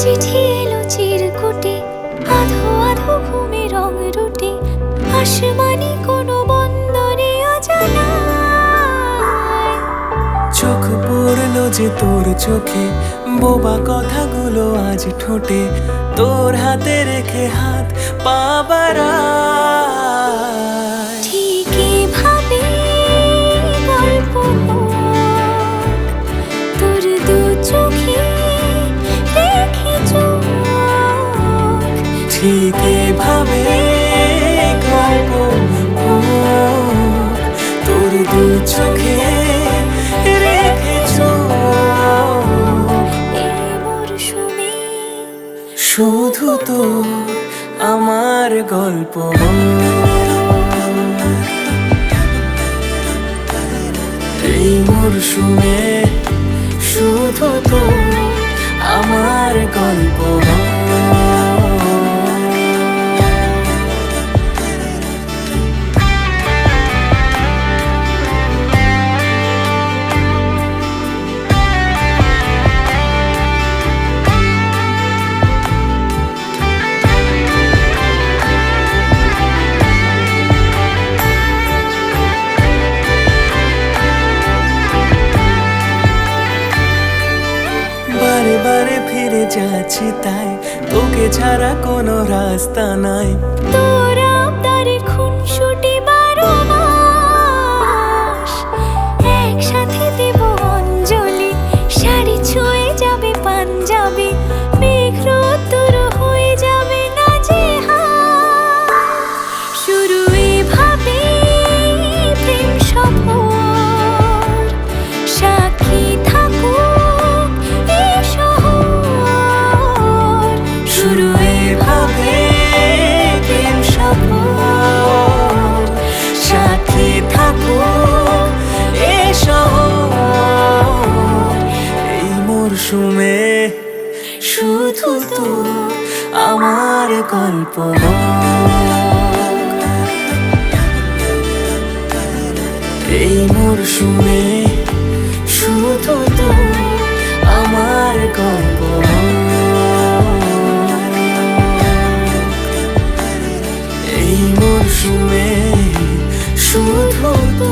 চিঠি এলো চিরকুটে, আধো আধো ঘুমে রং রুটে, আসমানি কোনো বন্দরে অজানায়। চোখ পড়লো যে তোর চোখে, বোবা কথাগুলো আজ ঠোঁটে, তোর হাতে রেখে হাত পা বাড়ায়। ঠিক এভাবে গল্প হোক, তোর দু চোখে রেখে চোখ। ঠিক এভাবে গল্প হোক, তোর দু চোখে রেখে চোখ। এই মরশুমে শুধু তো আমার গল্প, এই মরশুমে শুধু তো আমার গল্প। বারে বারে ফিরে যাচ্ছি তাই, তোকে ছাড়া কোনো রাস্তা নাই। তোর আবদারে খুনসুটি 12 মাস, একসাথে দেব অঞ্জলি, শাড়ি ছুঁয়ে যাবে পাঞ্জাবি, মেঘ রোদ্দুর হয়ে যাবে নাজেহাল। শুরু এভাবে প্রেম সফর, সাক্ষী থাকুক এই শহর। শুরু এভাবে প্রেম সফর, সাথী থাকো এ শহর। এই মরশুমে শুধু তো আমার গল্প, এই মরশুমে শুধু তো আমার গল্প, এই মরশুমে শুধু তো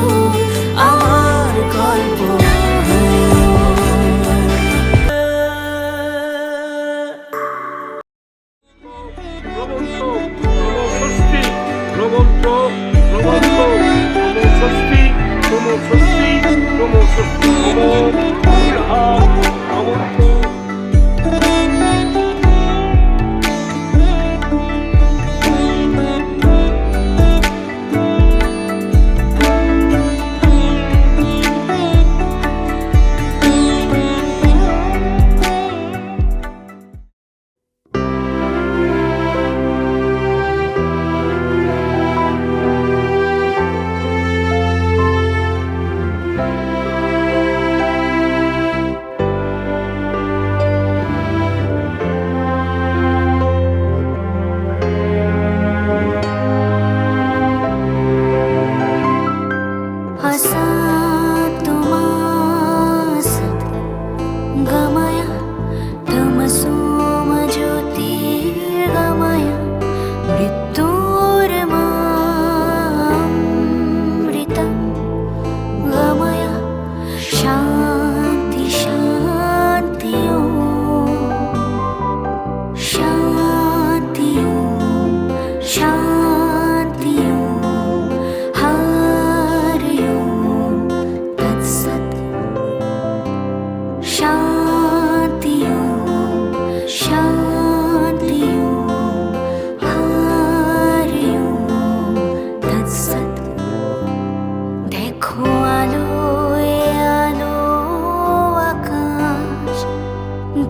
আমার গল্প।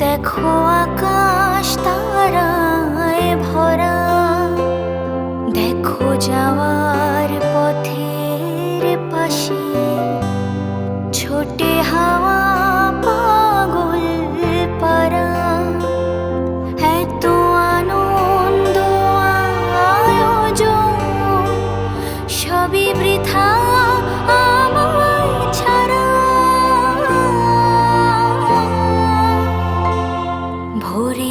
দেখো আকাশ তারায় ভরা, দেখো যাওয়ার পথের পাশে ছোটে হাওয়া পাগল পারা। এত আনন্দ আয়োজন সবই বৃথা আমায় ছাড়া। ভরে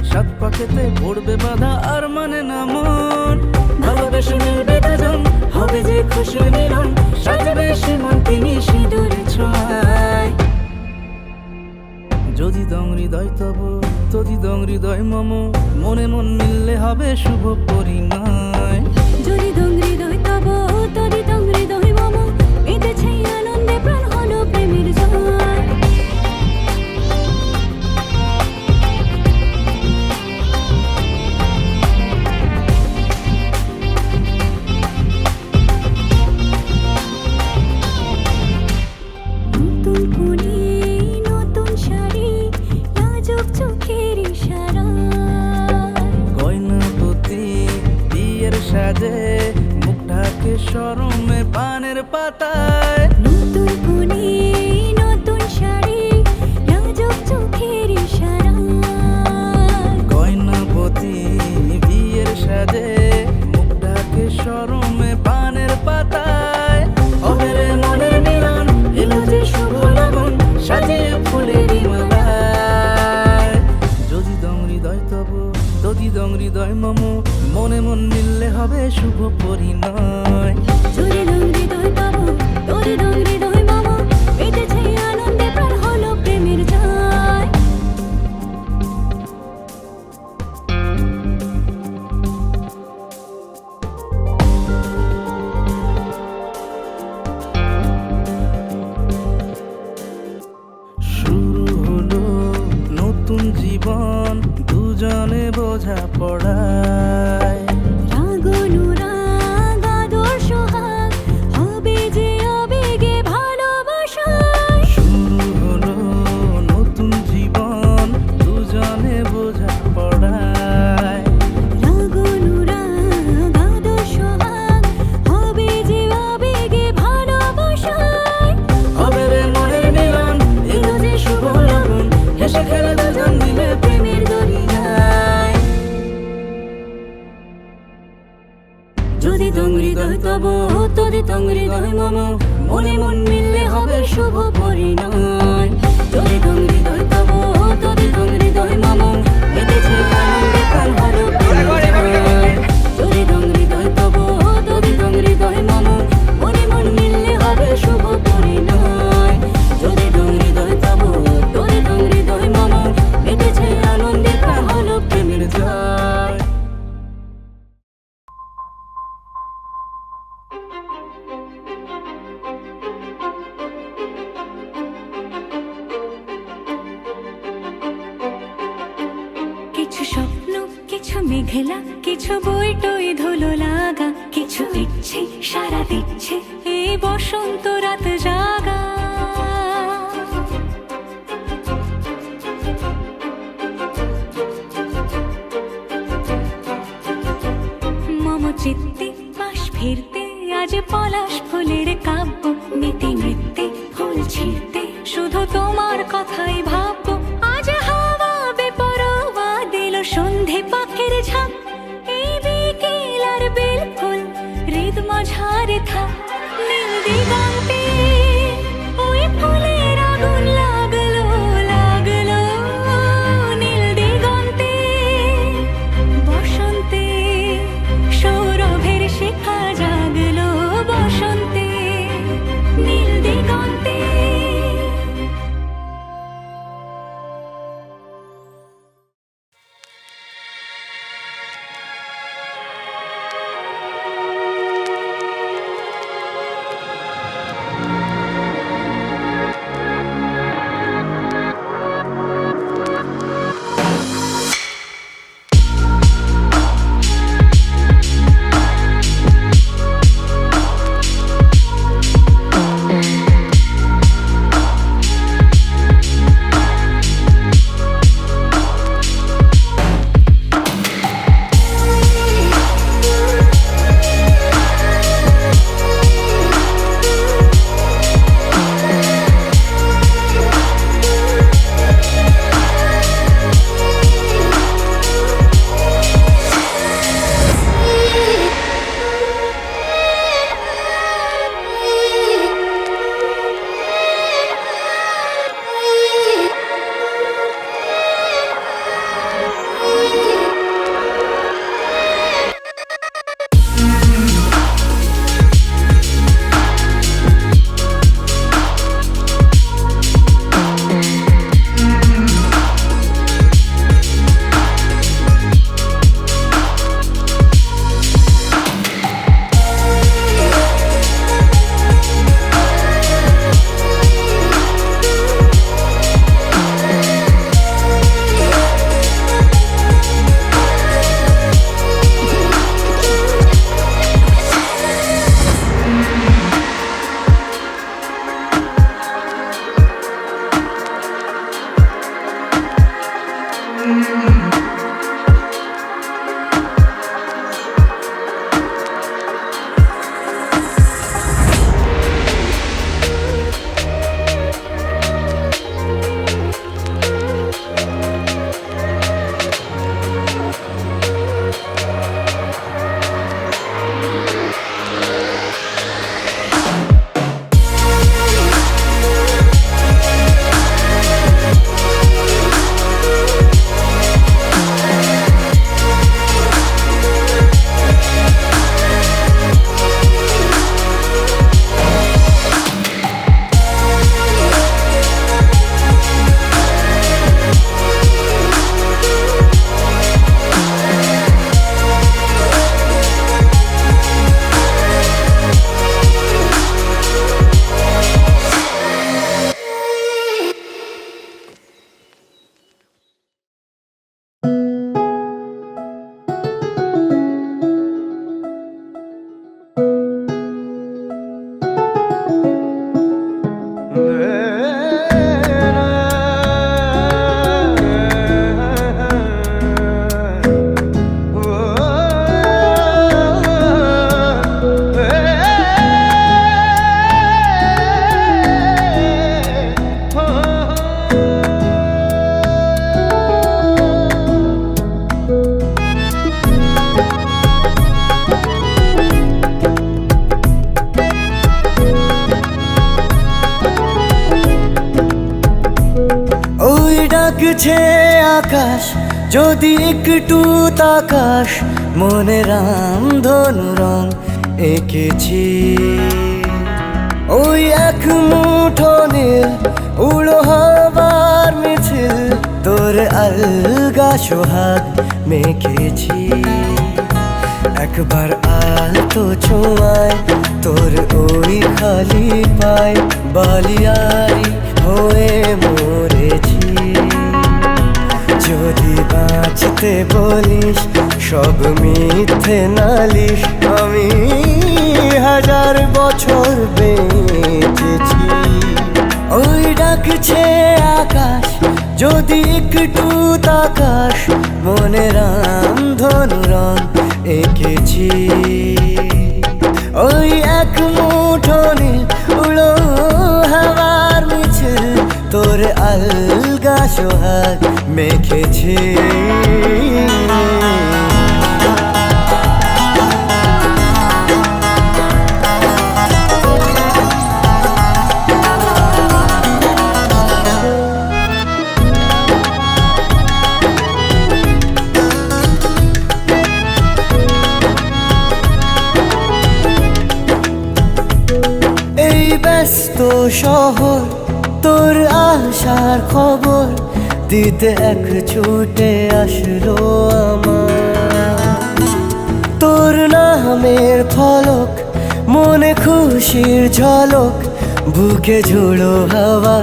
সাত পাখেতে পড়বে বাধা আর মানে না মন। ভালোবেসে মিলবে দুজন, হবে যে খুশি মিলন, সাজবে সে মন তিনি সিঁদুরে ছোঁয়ায়। যদি দং হৃদয় তব তদি দং হৃদয় মম, মনে মন মিললে হবে শুভ পরিণয়। যদি দং হৃদয় তব তদি দং হৃদয় মম, মেতেছে আনন্দে প্রাণ হলো প্রেমের জয়। নতুন কোণে নতুন শাড়ি, লাজুক চোখের ইশারা, গয়না প্রতি বিয়ের সাজে, মুখ ঢাকে শরমে পানের পাতায়। নতুন কোণে নতুন শাড়ি, লাজুক চোখের ইশারা, গয়না প্রতি বিয়ের সাজে, মুখ ঢাকে শরমে পানের পাতায়। হবে রে মনের মিলন, এলো যে শুভ লগন, সাজিয়ে ফুলেরই মালায়। যদি দং হৃদয় তব তদি দং হৃদয় মম, মনে মন মিললে হবে শুভ পরিণয়। যদি দং হৃদয় তব তদি দং হৃদয় মম, মেতেছে আনন্দে প্রাণ হলো প্রেমের জয়। শুরু হলো নতুন জীবন, দুজনে বোঝা পড়ায়। রাগ অনুরাগ আদর সোহাগ, হবে যে আবেগে ভালোবাসায়। শুরু হলো নতুন জীবন, দুজনে বোঝা পড়ায়। রাগ অনুরাগ আদর সোহাগ, হবে যে আবেগে ভালোবাসায়। হবে রে মনের মিলন, এলো যে শুভ লগন, হেসে খেলে দুজন মিলে প্রেমের দরিয়ায়। যদি দং হৃদয় তব তদি দং হৃদয় মম, মনে মন মিললে হবে শুভ পরিণয়। যদি দং হৃদয় তব তদি দং হৃদয় মম, মেতেছে আনন্দে প্রাণ হলো প্রেমের জয়। যদি দং হৃদয় তব তদি দং হৃদয় মম, মনে মন মিললে হবে শুভ পরিণয়। যদি দং হৃদয় তব তদি দং হৃদয় মম, মেতেছে আনন্দে প্রাণ হলো প্রেমের জয়। কিছু স্বপ্ন, কিছু মেঘলা, কিছু বই টই ধুলো লাগা, কিছু ইচ্ছে সারা দিচ্ছে এই বসন্ত রাত জাগা। মম চিত্তে পাশ ফিরতে আজ পলাশ ফুলের কাব্য, নীতি নৃত্যে ফুল ছিঁড়তে শুধু তোমার কথাই ভাববো। আজ হাওয়া বেপরোয়া দিল সন্ধে পাখির ঝাঁক, এই বিকেল আর বেল ফুল হৃদ মাঝারে থাক। নীল দিগন্তে ওই ফুলের আগুন লাগলো লাগলো, নীল দিগন্তে বসন্তে সৌরভের শিখা জাগলো, বসন্তে নীল দিগন্তে। ডাকছে আকাশ যদি একটু তাকাস, মনে রামধনু রং এঁকেছি। ওই এক মুঠো নীল উড়ো হবার মিছিল, তোর আলগা সোহাগ মেখেছি। একবার আলতো ছোঁয়ায় তোর ওই খালি পায়, বালিয়ারি হয়ে মরেছি। যদি বাঁচতে বলিস সব মিথ্যে নালিশ, আমি 1000 বছর বেঁচেছি। ওই ডাকছে আকাশ যদি একটু তাকাস, মনে রামধনু রং এঁকেছি। ওই এক মুঠো নীল উড়ো হাওয়ার মিছিল, তোর আলগা সোহাগ মেখেছি। এই ব্যস্ত শহর তোর আসার খবর দিতে এক ছুটে আসলো আমার। তোর নামের ফলক মনে খুশির ঝলক, বুকে ঝোড়ো হাওয়া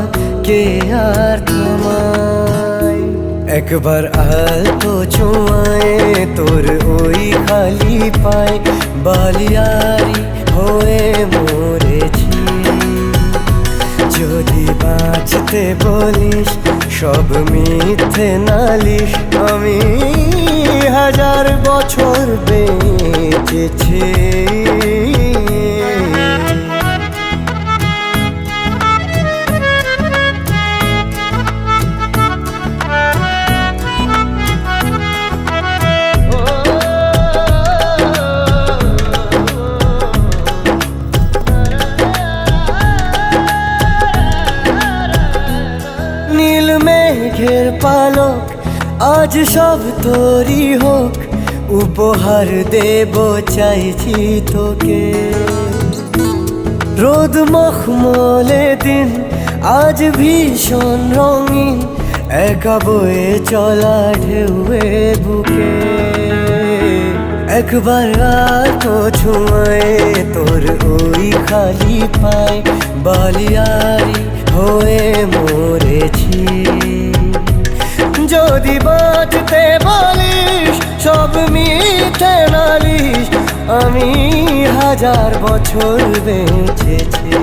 কে আর থামায়। একবার আলতো ছোঁয়ায় তোর ওই খালি পায়, বালিয়ারি হয়ে মরেছি। যদি বাঁচতে বলিস সব মিথ্যে নালিশ, আমি 1000 বছর বেঁচেছি। নীল মেঘের পালক আজ সব তোরই হোক, উপহার দেব চাইছি তোকে। রোদ মখমলে দিন আজ ভীষণ রঙিন, একা বয়ে চলা ঢেউয়ে বুকে। একবার তো ছোঁয়ায় তোর ওই খালি পায়, বালিয়ারি হয়ে মরেছি। যদি বাঁচতে বলিস সব মিথ্যে নালিশ, আমি 1000 বছর বেঁচেছি।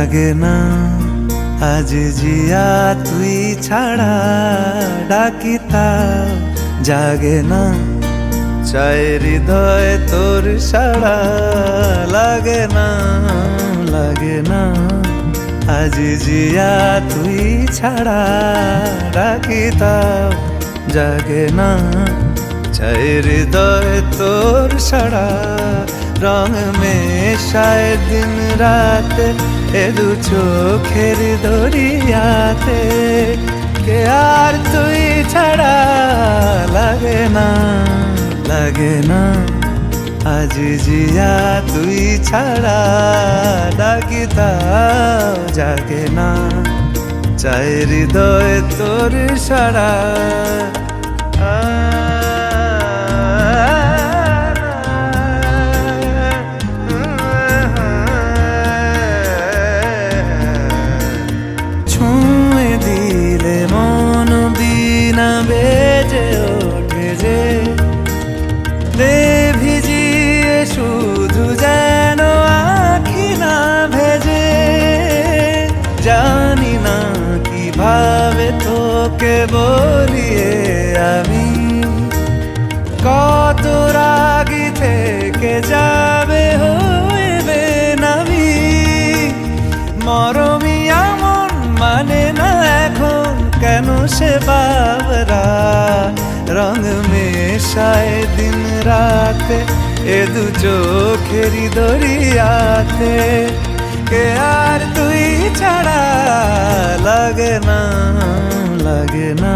লাগে না আজ জিয়া তুই ছাড়া ডাকি তাও জাগে না চাই হৃদয় তোর সাড়া লাগে না আজ জিয়া তুই ছাড়া ডাকি তাও জাগে না চাই হৃদয় তোর সাড়া রং মেশায় দিন রাতে এ দু চোখের দরিয়াতে কে আর তুই ছাড়া লাগে না আজ জিয়া তুই ছাড়া ডাকি তাও জাগে না চাই হৃদয় তোর সাড়া ছুঁয়ে দিলে মন বিনা বেজে ওঠে যে দে ভিজিয়ে শুধু যেন আখি না ভেজে জানি না কিভাবে তোকে বলিয়ে আমি কত রাগি থেকে যাবে হইবে নামি মরমি আমন মানে না এখন কেন সে বাবরা রং মেশায় দিন রাতে এ দু চোখেরি দরিয়াতে কে আর তুই ছাড়া লাগে না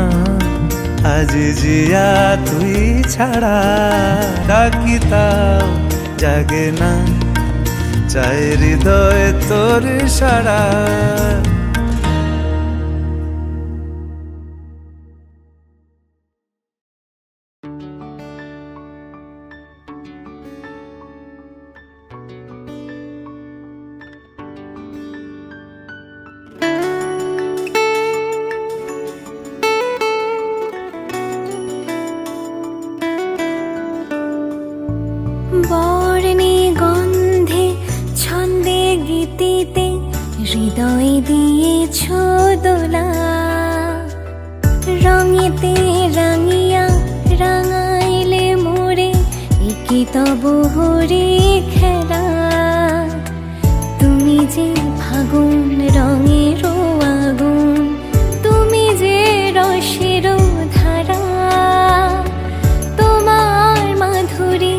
আজ জিয়া তুই ছাড়া ডাকি তাও জাগে না চাই হৃদয় তোর সাড়া বর্ণে গন্ধে ছন্দে গীতিতে হৃদয় দিয়েছ দোলা রঙেতে রাঙিয়া রাঙাইলে মোরে একি তব হরে খেলা তুমি যে ফাগুন রঙের আগুন তুমি যে রসের ধারা তোমার মাধুরী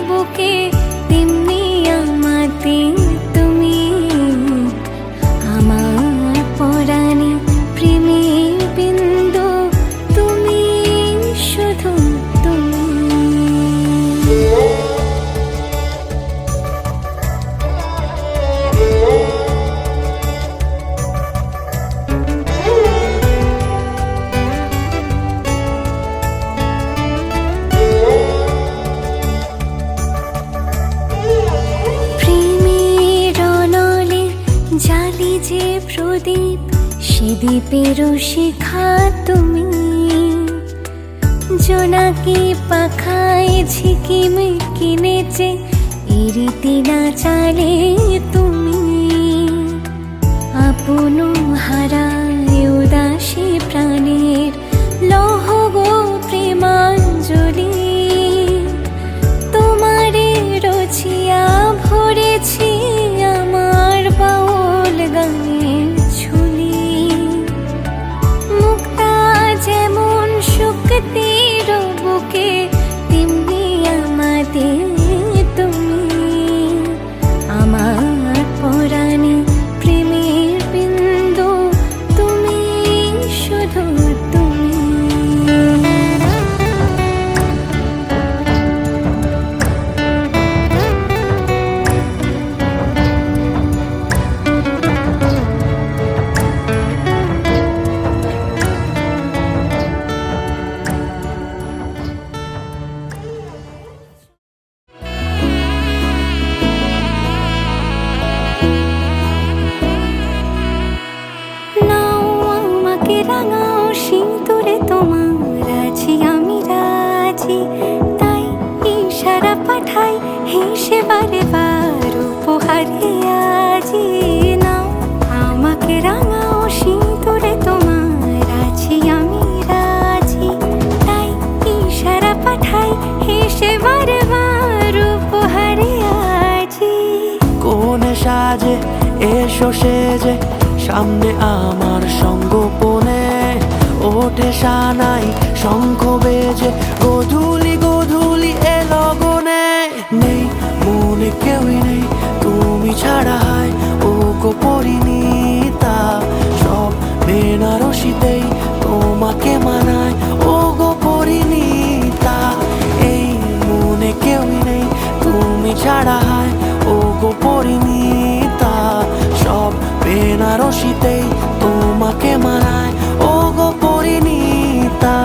বুকে তেমনি আমাতে তুমি আমার পরাণে প্রেমের বিন্দু তুমি শুধু তুমি যে প্রদীপ সে দ্বীপের শিখা তুমি জোনাকি পাখায় ঝিকিমিকি নেচে ইরিতি না চালে তুমি আপন হারায় উদাসী প্রাণের লহ গো প্রেমাঞ্জলি তোমারে রচিয়া ভরেছি আমার বাউল গানের ঝুলি মুক্তা যেমন শুকতির বুকে তেমনি আমাদের তুমি আমার পরাণে প্রেমের বিন্দু হেসে বারে বার উপহারে আজি নাও আমাকে রাঙা ও সিঁদুরে তোমার আছি আমি রাজি তাই ইশারা পাঠাই হেসে বারে বার উপহারে আজি কোনে সাজে এসো সেজে সামনে আমার সঙ্গোপনে ওঠে সানাই শঙ্খ বেজে গধূলি গধূলি এ লগনে নেই মনে কেউই নেই তুমি ছাড়া হয় ও গো পরিণীতা সব বেনারসিতেই তোমাকে মানায় ও গো পরিণীতা এই মনে কেউই নেই তুমি ছাড়া হয় ও গো পরিণীতা সব বেনারসিতেই তোমাকে মানায় ও গো পরিণীতা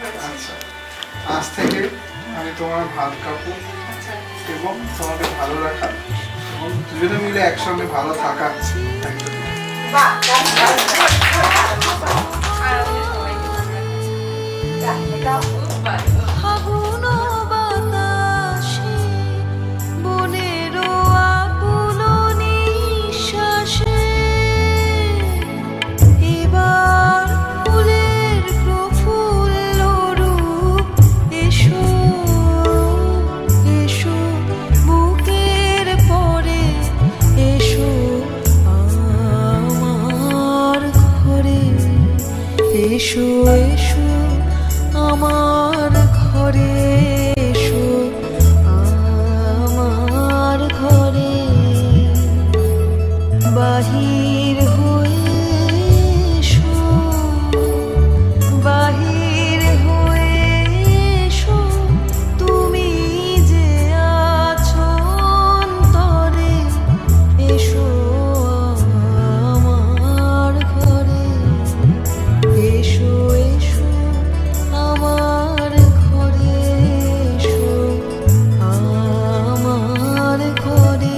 আচ্ছা, আজ থেকে আমি তোমার ভাত কাপড় এবং তোমাকে ভালো রাখা এবং দুজনে মিলে একসঙ্গে ভালো থাকা একটা দিন। ফাগুন বাতাসে বনের আকুল নিঃশ্বাসে এবার ফুলের প্রফুল্ল রূপ এসো এসো বুকের পরে এসো আমার ঘরে এসো এসো আমার ঘরে এসো আমার ঘরে বাহির হয়ে এসো বাহির হয়ে এসো তুমি যে আছো অন্তরে এসো আমার ঘরে এসো এসো আমার ঘরে এসো আমার ঘরে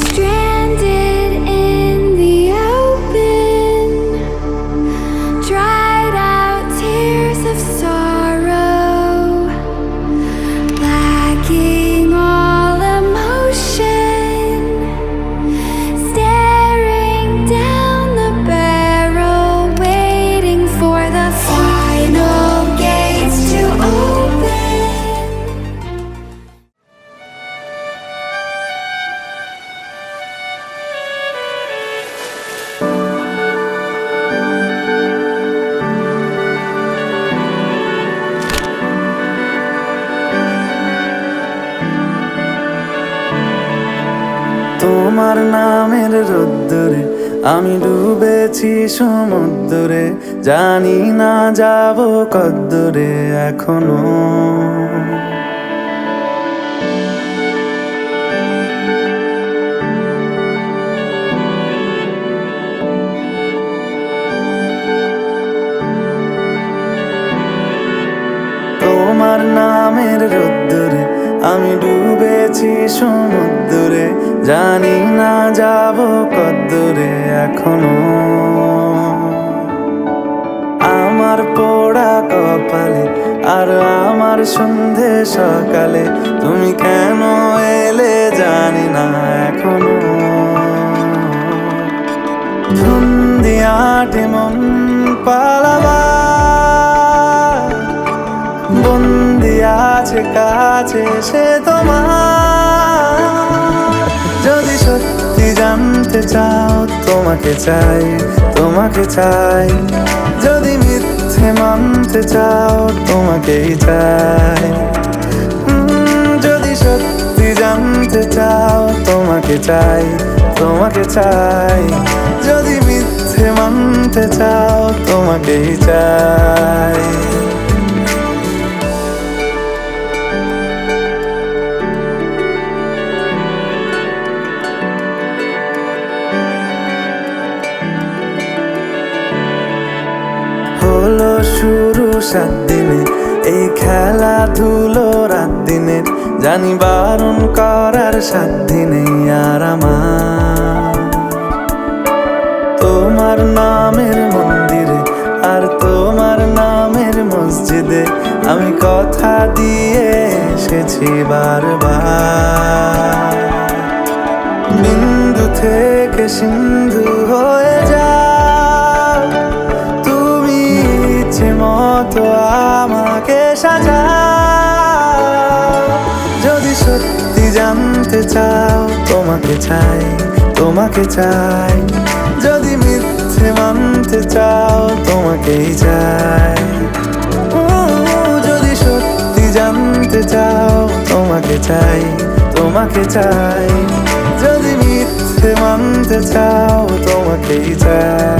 Stranded in the open, dried out tears of sorrow, lacking all emotion, staring down the barrel, waiting for the final gates to open. তোমার নামের রোদ্দুরে আমি ডুবেছি সমুদ্রে, জানি না যাব কদ্দুরে এখনো। তোমার নামের রোদ্দুরে আমি ডুবেছি সমুদ্রে, জানি না যাব কদ্দুরে এখনো। আমার পোড়া কপালে আর আমার সন্ধে সকালে তুমি কেন এলে জানি না এখনো। ধুন্দিয়াটে মন পালাবার বন্দি আছে কাছে সে তোমার। যদি সত্যি জানতে চাও তোমাকে চাই তোমাকে চাই, যদি মিথ্যে মানতে চাও তোমাকেই চাই। যদি সত্যি জানতে চাও তোমাকে চাই তোমাকে চাই, যদি মিথ্যে মানতে চাও তোমাকেই চাই। হলো শুরু 7 দিনে এই খেলাধুলো রাত দিনের, জানি বারণ করার সাধ্য নেই আর আমার। তোমার নামের মন্দিরে আর তোমার নামের মসজিদে আমি কথা দিয়ে এসেছি বারবার। বিন্দু থেকে সিন্ধু হয়ে যাও, তুমি ইচ্ছে মতো আমাকে সাজাও। যদি সত্যি জানতে চাও, তোমাকে চাই, তোমাকে চাই। যদি মিথ্যে মানতে চাও, তোমাকেই চাই। যদি সত্যি জানতে চাও, তোমাকে চাই, তোমাকে চাই। যদি মিথ্যে মানতে চাও, তোমাকেই চাই।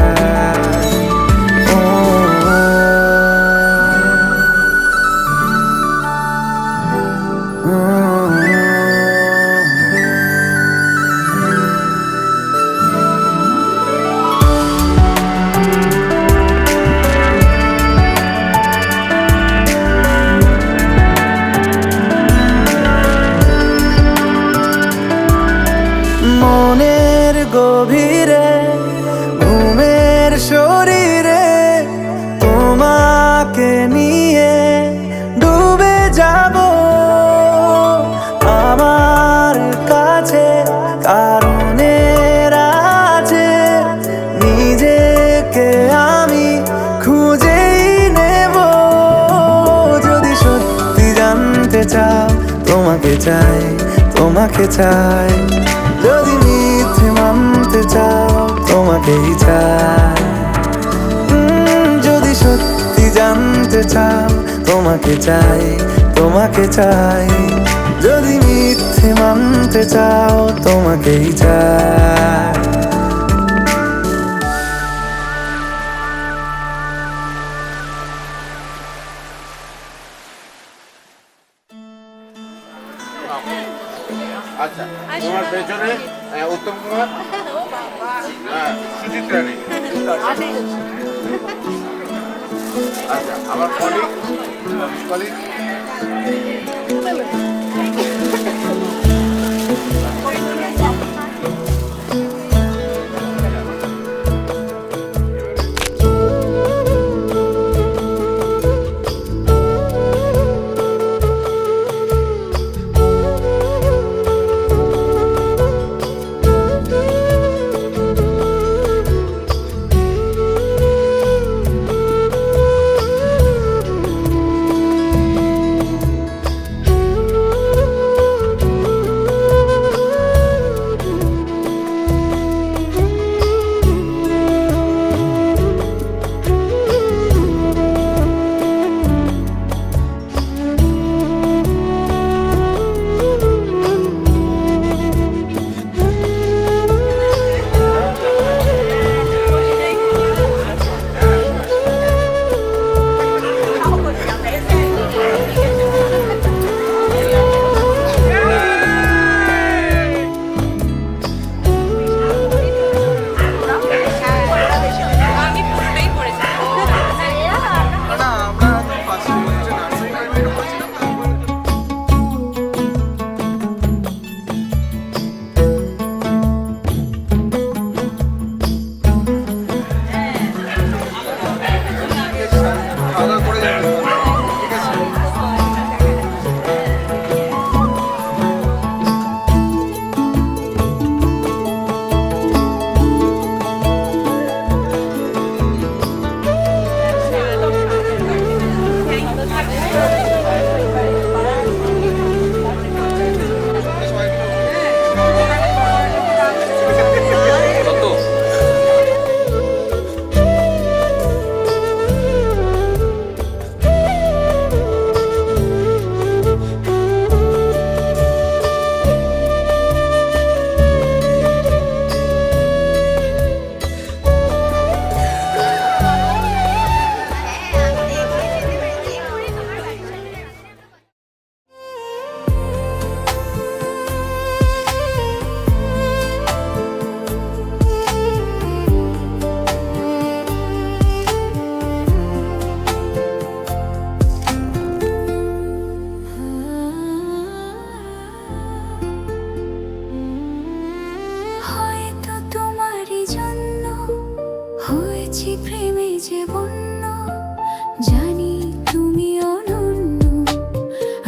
মনের গভীরে, ঘুমের শরীরে, তোমাকে নিয়ে ডুবে যাব। আমার কাছে কারণের আছে, নিজেকে আমি খুঁজেই নেব। যদি সত্যি জানতে চাও, তোমাকে চাই, তোমাকে চাই। যদি মিথ্যে মানতে চাও, তোমাকেই চাই। যদি সত্যি জানতে চাও, তোমাকে চাই, তোমাকে চাই। যদি মিথ্যে মানতে চাও, তোমাকেই চাই। আচ্ছা, তোমার পেছনে উত্তম কুমার, সুচিত্রা নেই। আচ্ছা, আমার কলিগ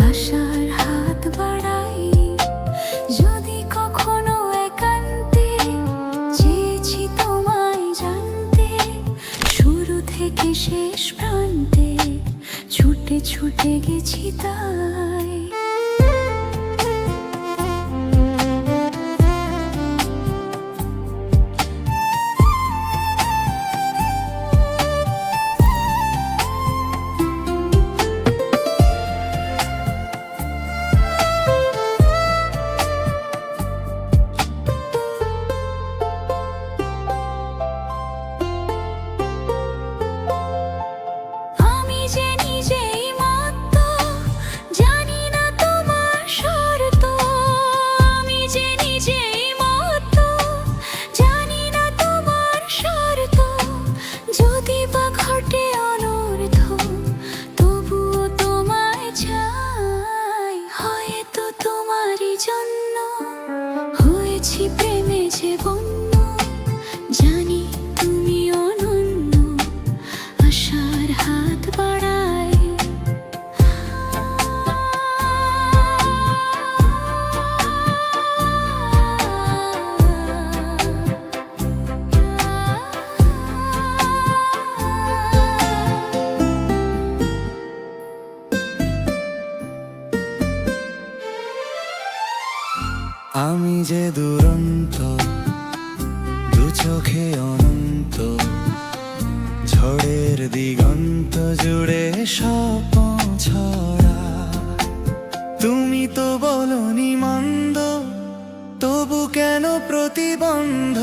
আশার হাত বাড়াই, যদি কখনো একান্ত ছুটে গেছি তাই। আমি যে নিজেই মত্ত, জানি না তোমার শর্ত। আমি যে নিজেই মত্ত, জানি না তোমার শর্ত। যদি বা ঘটে অনর্থ, তবুও তোমায় চাই। হয়তো তোমারই জন্য হয়েছি প্রেমে যে বন্য। জানি তুমি অনন্য, আশার হাত বাড়াই। আমি যে দুরন্ত, দু চোখে অনন্ত, ঝড়ের দিগন্ত জুড়ে স্বপ্ন ছড়া। তুমি তো বলনি মন্দ, তবু কেন প্রতিবন্ধ?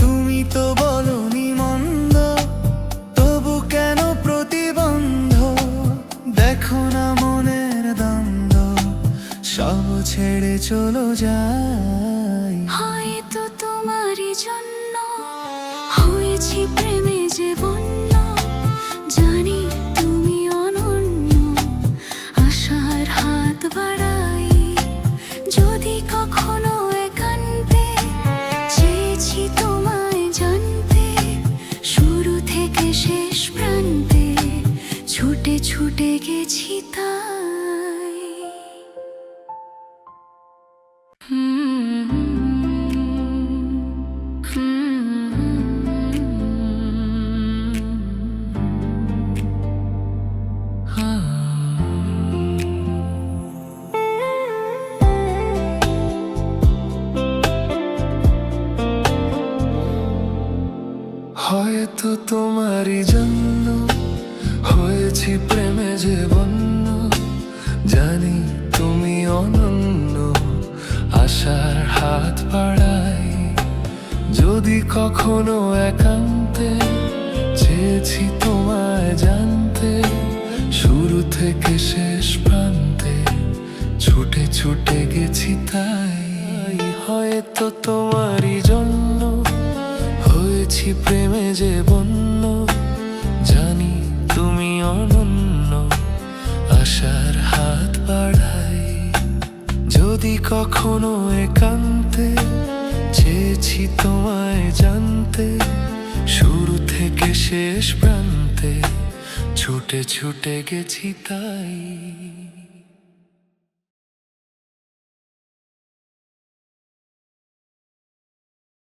তুমি তো বলনি মন্দ, তবু কেন প্রতিবন্ধ? দেখো না মনের দ্বন্দ্ব, সব ছেড়ে চলো যাই। হয়তো তোমারই জন্য হয়েছি প্রেমে যে বন্য। জানি তুমি অনন্য, আশার হাত বাড়াই। যদি কখনো একান্তে চেয়েছি তোমায় জানতে, শুরু থেকে শেষ প্রান্তে ছুটে ছুটে গেছি তাই। হয়তো তোমারই জন্য হয়েছি প্রেমে যে বন্য। জানি তুমি অনন্য, আশার হাত বাড়াই। যদি কখনো একান্তে চেয়েছি তোমায় জানতে, শুরু থেকে শেষ প্রান্তে ছুটে ছুটে গেছি তাই। হয়তো তোমারই জন্য হয়েছি প্রেমে যে বন্য। জানি তুমি অনন্য, আশার হাত বাড়াই। যদি কখনো একান্তে চেয়েছি তোমায় জানতে, শুরু থেকে শেষ প্রান্তে ছুটে ছুটে গেছি তাই।